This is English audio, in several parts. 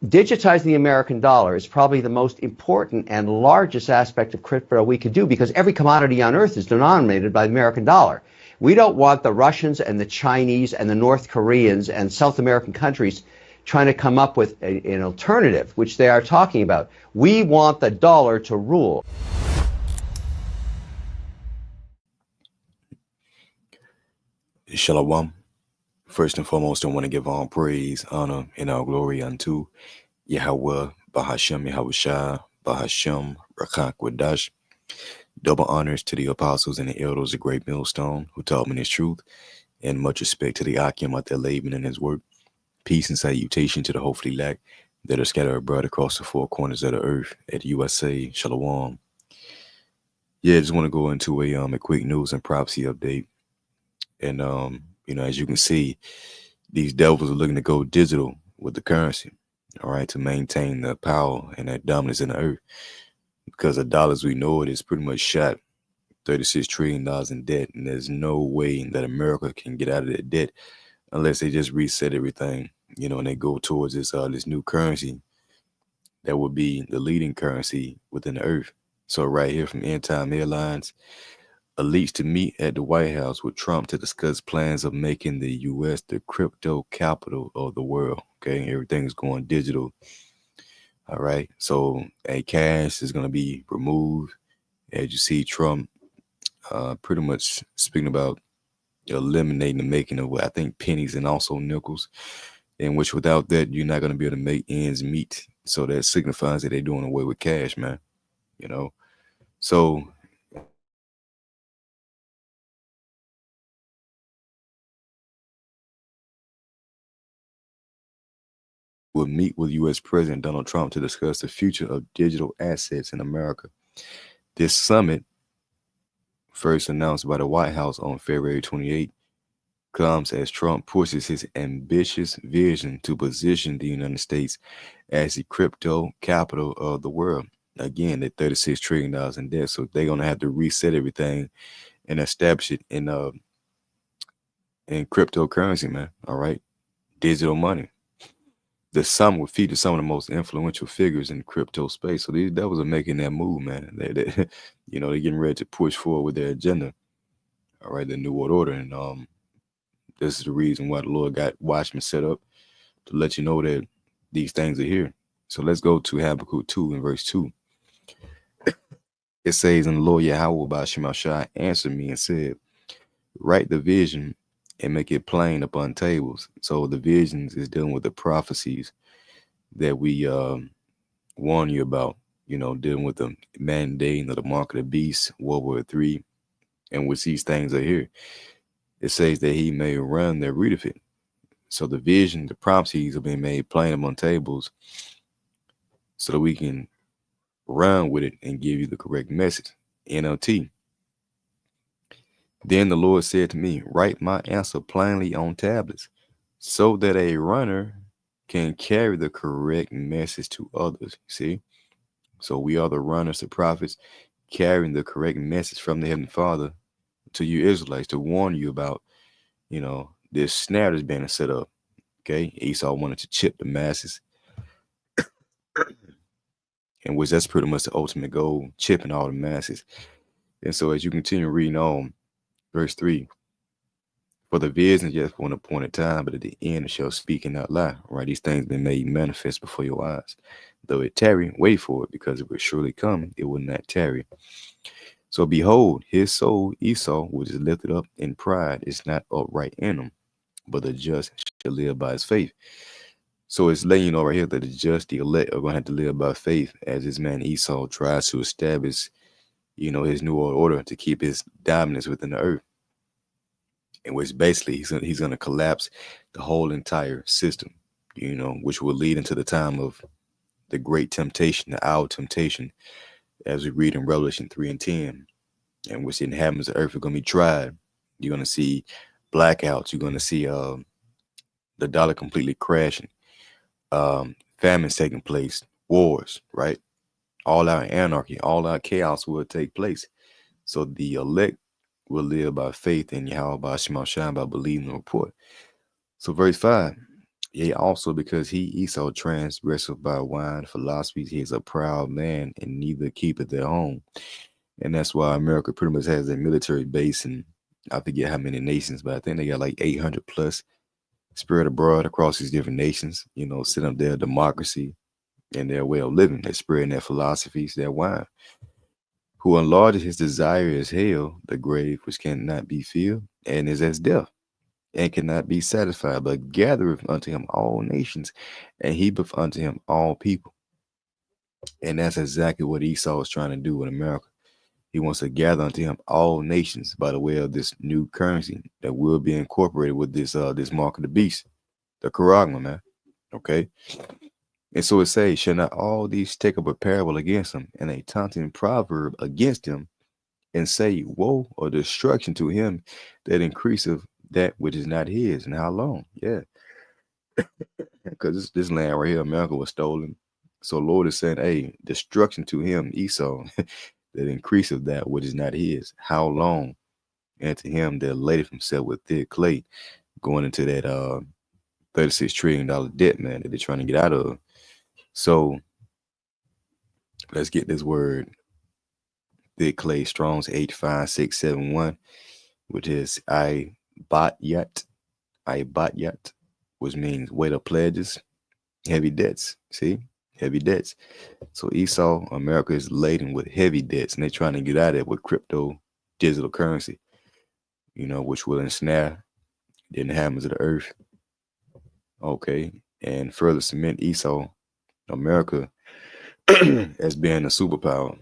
digitizing the American dollar is probably the most important and largest aspect of crypto we could do, because every commodity on earth is denominated by the American dollar. We don't want the Russians and the Chinese and the North Koreans and South American countries trying to come up with an alternative, which they are talking about. We want the dollar to rule. Shalom. First and foremost, I want to give all praise, honor, and all glory unto Yahweh, Bahashem, Yahushua, Bahashem, Rakak Wadash. Double honors to the apostles and the elders of Great Millstone who taught me this truth, and much respect to the Akim out there laboring in his work. Peace and salutation to the hopefully lack that are scattered abroad across the four corners of the earth at USA. Shalom. Yeah, I just want to go into a quick news and prophecy update. And as you can see, these devils are looking to go digital with the currency, all right, to maintain the power and that dominance in the earth. Because the dollars we know it is pretty much shot $36 trillion in debt, and there's no way that America can get out of that debt unless they just reset everything, and they go towards this new currency that would be the leading currency within the earth. So right here from End Time Airlines, elites to meet at the White House with Trump to discuss plans of making the U.S. the crypto capital of the world. Okay, everything is going digital. All right, so cash is going to be removed. As you see, Trump pretty much speaking about eliminating the making of, I think, pennies and also nickels, in which without that, you're not going to be able to make ends meet. So that signifies that they're doing away with cash, man. So will meet with U.S. President Donald Trump to discuss the future of digital assets in America. This summit, first announced by the White House on February 28, comes as Trump pushes his ambitious vision to position the United States as the crypto capital of the world. Again, they're $36 trillion in debt, so they're going to have to reset everything and establish it in cryptocurrency, man. All right, digital money. The sum will feature some of the most influential figures in crypto space. So these devils are making that move, man. They're getting ready to push forward with their agenda. All right, the New World Order. And this is the reason why the Lord got Watchmen set up, to let you know that these things are here. So let's go to Habakkuk 2 and verse 2. It says, "And the Lord Yahweh by Shemashai answered me and said, write the vision and make it plain upon tables." So the visions is dealing with the prophecies that we warn you about, dealing with the mandating of the mark of the beast, World War III, and which these things are here. It says that he may run that readeth it. So the vision, the prophecies are being made plain upon tables so that we can run with it and give you the correct message. NLT. Then the Lord said to me, write my answer plainly on tablets so that a runner can carry the correct message to others. See? So we are the runners, the prophets, carrying the correct message from the Heavenly Father to you Israelites to warn you about, this snare that's being set up. Okay? Esau wanted to chip the masses, and which that's pretty much the ultimate goal, chipping all the masses. And so as you continue reading on, verse 3, for the vision is yet for an appointed time, but at the end it shall speak and not lie. Right? These things been made manifest before your eyes. Though it tarry, wait for it, because it will surely come, it will not tarry. So behold, his soul Esau, which is lifted up in pride, is not upright in him, but the just shall live by his faith. So it's letting you know right here that the just, the elect, are going to have to live by faith, as this man Esau tries to establish, his new world order to keep his dominance within the earth. In which basically he's going to collapse the whole entire system, which will lead into the time of the great temptation, the hour of temptation, as we read in Revelation 3 and 10, in which the inhabitants of the earth are going to be tried. You're going to see blackouts. You're going to see the dollar completely crashing, famines taking place, wars, right? All out anarchy, all out chaos will take place. So the elect will live by faith in Yahweh by Shema Shai, by believing the report. So verse 5, Yeah, also because he Esau transgresseth by wine philosophies, he is a proud man and neither keepeth at home. And that's why America pretty much has a military base in I forget how many nations, but I think they got like 800 plus spread abroad across these different nations, setting up their democracy and their way of living. They're spreading their philosophies, their wine. Who enlarges his desire is hell, the grave which cannot be filled, and is as death, and cannot be satisfied, but gathereth unto him all nations, and heapeth unto him all people. And that's exactly what Esau is trying to do in America. He wants to gather unto him all nations by the way of this new currency that will be incorporated with this mark of the beast, the charagma, man. Okay. And so it says, shall not all these take up a parable against him and a taunting proverb against him, and say, woe or destruction to him that increaseth that which is not his, and how long? Yeah. Because this land right here, America, was stolen. So Lord is saying, hey, destruction to him, Esau, that increaseth that which is not his. How long? And to him that ladeth himself with thick clay, going into that $36 trillion debt, man, that they're trying to get out of. So let's get this word. Thick clay, Strong's 85671, which is I bot yet, which means weight of pledges, heavy debts. See, heavy debts. So Esau, America is laden with heavy debts, and they're trying to get out of it with crypto, digital currency, which will ensnare the inhabitants of the earth. Okay, and further cement Esau, America, as being a superpower.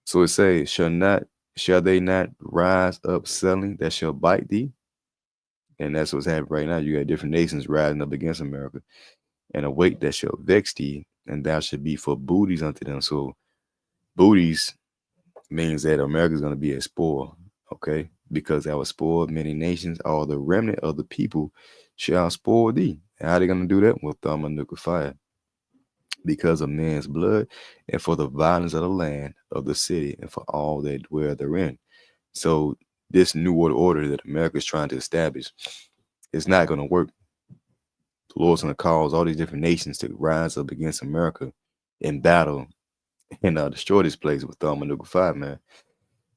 So it says, shall they not rise up selling that shall bite thee? And that's what's happening right now. You got different nations rising up against America. And a weight that shall vex thee, and thou should be for booties unto them. So booties means that America is going to be a spoil, okay? Because I will spoil many nations, all the remnant of the people shall spoil thee. And how are they going to do that? With thermonuclear fire. Because of man's blood, and for the violence of the land, of the city, and for all that dwell therein. So this new world order that America is trying to establish is not going to work. The Lord's going to cause all these different nations to rise up against America in battle and destroy this place with thermonuclear fire, man.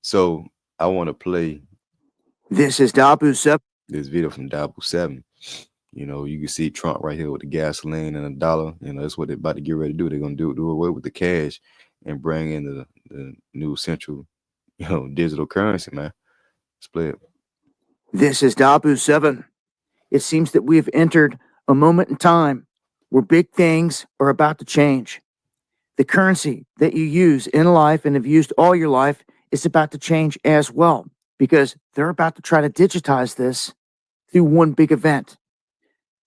So I want to play. This is Dabu 7. This video from Dabu 7. You can see Trump right here with the gasoline and $1. That's what they're about to get ready to do. They're going to do away with the cash and bring in the new central, digital currency, man. Let's play it. This is Dabu 7. It seems that we have entered a moment in time where big things are about to change. The currency that you use in life and have used all your life is about to change as well, because they're about to try to digitize this through one big event.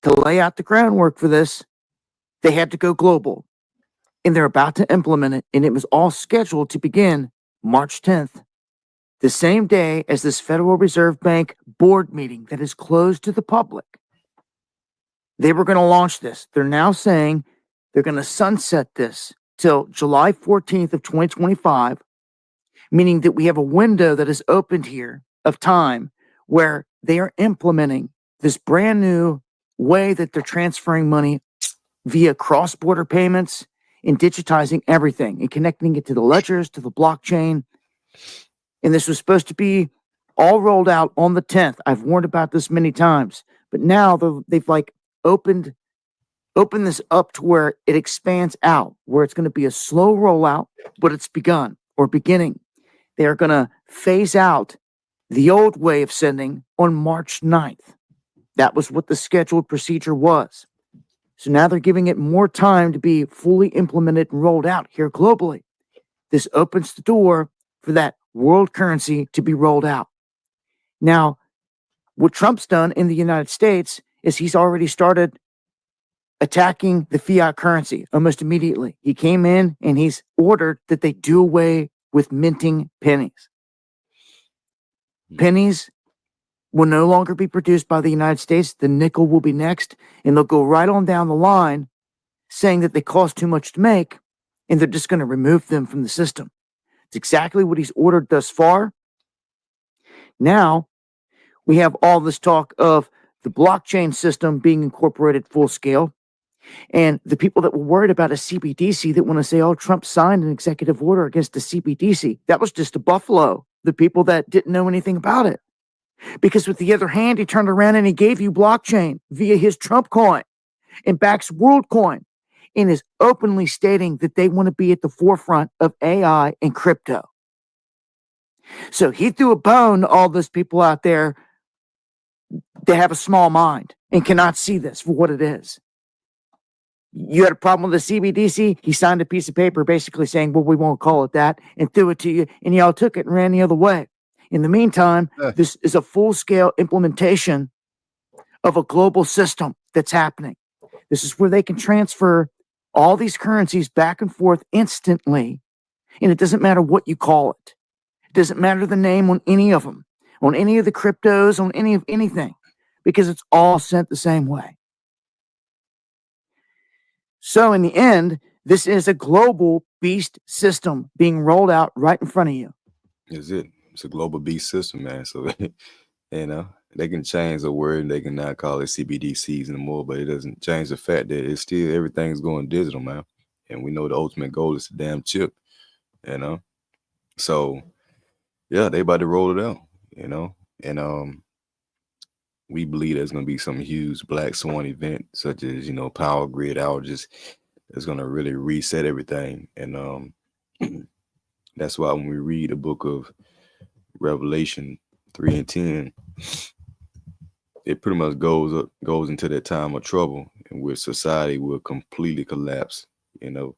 To lay out the groundwork for this, they had to go global, and they're about to implement it, and it was all scheduled to begin March 10th, the same day as this Federal Reserve Bank board meeting that is closed to the public. They were going to launch this. They're now saying they're going to sunset this till July 14th of 2025, meaning that we have a window that is opened here of time where they are implementing this brand new way that they're transferring money via cross-border payments and digitizing everything and connecting it to the ledgers, to the blockchain. And this was supposed to be all rolled out on the 10th. I've warned about this many times, but now they've opened this up to where it expands out, where it's going to be a slow rollout, but it's begun or beginning. They are going to phase out the old way of sending on March 9th. That was what the scheduled procedure was. So now they're giving it more time to be fully implemented and rolled out here globally. This opens the door for that world currency to be rolled out. Now, what Trump's done in the United States is he's already started attacking the fiat currency almost immediately. He came in and he's ordered that they do away with minting pennies. Pennies will no longer be produced by the United States. The nickel will be next, and they'll go right on down the line saying that they cost too much to make, and they're just going to remove them from the system. It's exactly what he's ordered thus far. Now, we have all this talk of the blockchain system being incorporated full scale, and the people that were worried about a CBDC that want to say, oh, Trump signed an executive order against the CBDC. That was just a buffalo, the people that didn't know anything about it. Because with the other hand, he turned around and he gave you blockchain via his Trump coin and backs WorldCoin and is openly stating that they want to be at the forefront of AI and crypto. So he threw a bone to all those people out there that have a small mind and cannot see this for what it is. You had a problem with the CBDC, he signed a piece of paper basically saying, well, we won't call it that, and threw it to you, and y'all took it and ran the other way. In the meantime, this is a full-scale implementation of a global system that's happening. This is where they can transfer all these currencies back and forth instantly, and it doesn't matter what you call it. It doesn't matter the name on any of them, on any of the cryptos, on any of anything, because it's all sent the same way. So in the end, this is a global beast system being rolled out right in front of you. Is it? It's a global beast system, man. So, you know, they can change the word and they can not call it CBDCs anymore, but it doesn't change the fact that it's still, everything's going digital, man. And we know the ultimate goal is the damn chip, you know? So, yeah, they about to roll it out, you know? And we believe there's going to be some huge black swan event, such as, you know, power grid outages. That's going to really reset everything. And that's why when we read the book of Revelation 3 and 10, it pretty much goes into that time of trouble in which society will completely collapse, you know,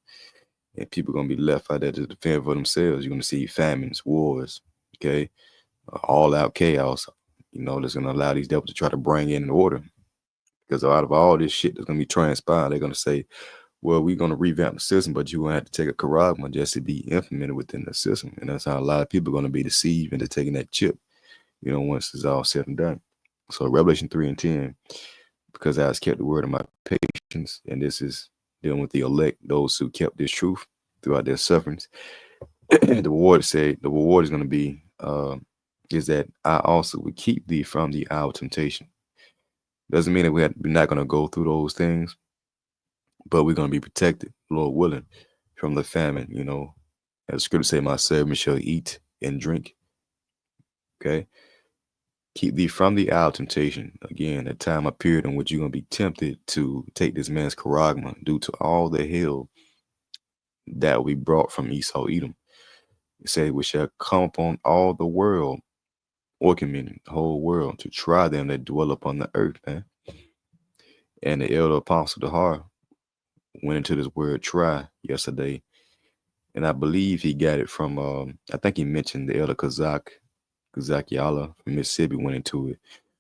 and people are going to be left out there to defend for themselves. You're going to see famines, wars, okay, all out chaos. You know, that's going to allow these devils to try to bring in order. Because out of all this shit that's going to be transpiring, they're going to say, well, we're going to revamp the system, but you're going to have to take a charagma just to be implemented within the system. And that's how a lot of people are going to be deceived into taking that chip, you know, once it's all said and done. So Revelation 3 and 10, because I has kept the word of my patience, and this is dealing with the elect, those who kept this truth throughout their sufferings. The reward is going to be, is that I also will keep thee from the hour of temptation. Doesn't mean that we're not going to go through those things, but we're going to be protected, Lord willing, from the famine. You know, as the scripture say, my servant shall eat and drink. Okay. Keep thee from the hour of temptation. Again, a time, a period in which you're going to be tempted to take this man's charagma due to all the hell that we brought from Esau, Edom. It said, we shall come upon all the world, meaning the whole world, to try them that dwell upon the earth, man. And the elder apostle Dahar went into this word try yesterday, and I believe he got it from I think he mentioned the elder Kazak Yala from Mississippi went into it,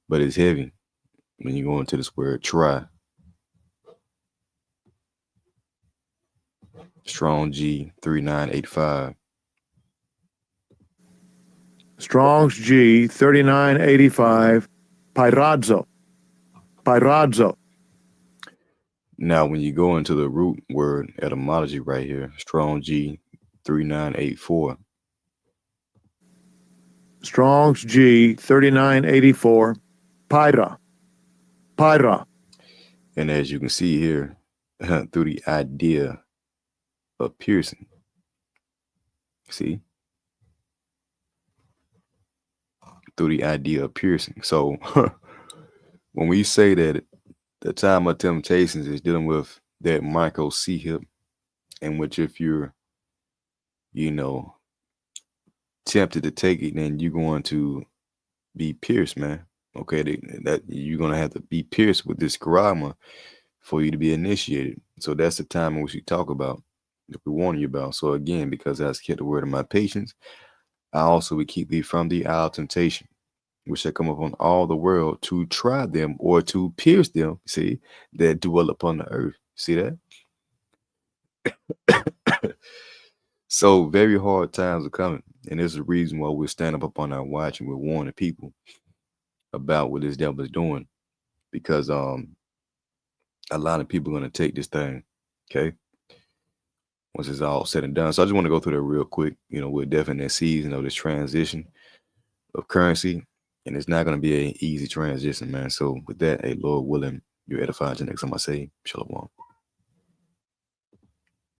but it's heavy when you go into this word try. Strong G 3985. Strong's G 3985. Pyrazzo. Now, when you go into the root word etymology right here, Strong G 3984. Strong's G 3984. Pyra. And as you can see here, through the idea of piercing. See? Through the idea of piercing. So when we say that the time of temptations is dealing with that micro C hip, in which if you're, you know, tempted to take it, then you're going to be pierced, man. Okay, that you're going to have to be pierced with this charagma for you to be initiated. So that's the time in which we talk about, that we warn you about. So again, because I kept the word of my patience, I also will keep thee from the hour of temptation, which shall come upon all the world to try them or to pierce them, see, that dwell upon the earth. See that? So very hard times are coming. And there's a reason why we're standing up on our watch and we're warning people about what this devil is doing. Because a lot of people are going to take this thing, okay? Once it's all said and done. So I just want to go through that real quick. You know, we're definitely in that season of this transition of currency. And it's not going to be an easy transition, man. So with that, hey, Lord willing, you're edified. The next time I say, Shalom.